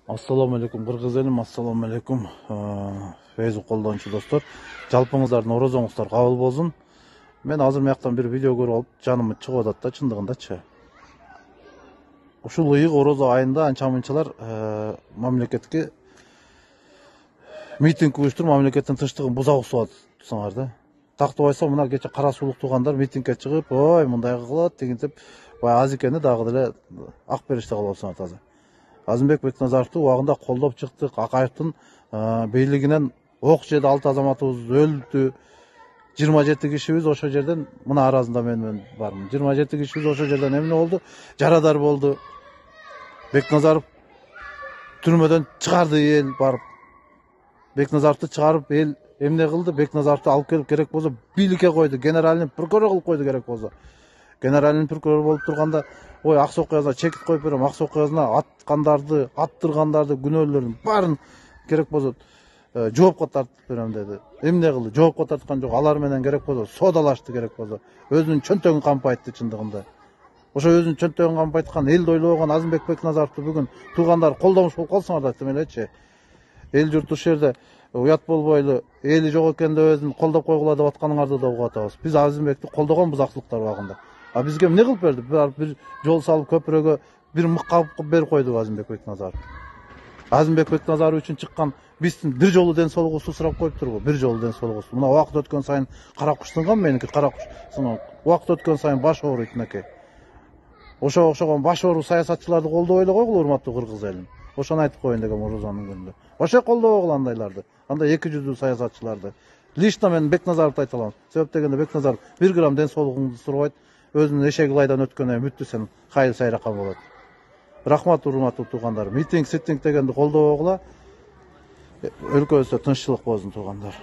Assalamu alaikum Kırgız elim, assalamu alaikum Facebook колдончу достор. Жалпыңыздардын орозоңуздар кабыл болсун. Мен азыр мыяктан bir видео көрүп алып, жаным чыгып атат да, чындыгындачы. Ушул ыйык орозо айында анча-мынчалар мамлекетке митинг уюштуруп, мамлекеттин тынчтыгын буза кылып атсаңар да. Тактып айса мына кече кара суулук туугандар митингге чыгып, ой мындай кылат дегентип, баягы азикени дагы деле ак бериште кылып атсаңар таза. Азымбек Бекназаровду убагында колдоп чыктык. Акаевдин бийлигинен ок жеди, 6 азаматыбыз өлдү. 27 кишибиз ошо жерден, мына аразында мен бармын. 27 кишибиз ошо жерден эмне болду? Жарадар болду. Бекназаров түрмөдөн чыгарды эл барып. Бекназаровду чыгарып эл эмне кылды? Бекназаровду алып келип керек болсо бийликке койду. Генеральный прокурор кылып койду керек болсо. Генеральный прокурор болуп турганда, ой Аксок Каязына чекит коюп берем, Аксок Каязына аткандарды, аттыргандарды, күнөөлөрдүн баарын керек болсо жоопко тартып берем деди. Эмне кылды? Жоопко тарткан жок. Алар менен керек болсо содалашты, керек болсо. Өзүнүн чөнтөгүн кампайтты чындыгында. Ошо өзүнүн чөнтөгүн кампайткан, элди ойлобогон Азымбек Бекназаровду бүгүн туугандары колдомуш болуп калсаңар да демелечи. Эл журт ушул жерде уят болбойлу, эли жок экен деп өзүн колдоп койгула деп атканыңарды да угуп атабыз. Биз Азымбекти колдогонбуз актылыктар убагында. А бизге эмне кылып берди? Bir жол салып көпүрөгө bir мык кабып берип койду Азымбек Бекназаров. Азымбек Бекназаров үчүн чыккан биздин бир жолу ден соолугубузду сурап коюптурбу? Бир жолу ден соолугубузду. Мына убакыт өткөн сайын кара куш сынган, меники кара куш сынган. Убакыт өткөн сайын баш ооруйт мынакей. Ошого окшогон баш оору саясатчыларды колдобой эле койгула, урматтуу кыргыз элим. Ошону айтып коеюн дегем орозонун күнүндө. Ошо колдобогула андайларды. Андай эки жүздүү саясатчыларды. Лично мен Бекназаровду айта алам. Себеп дегенде Бекназаров 1 грамм ден соолугуңду сурабайт. Өзүнүн эшек ылайдан өткөнүнөн бүттү, сен кайыл сайракка болот. Рахмат урматтуу туугандар. Митинг, ситинг дегенди колдобогула. Өлкөбүздө тынччылык болсун туугандар.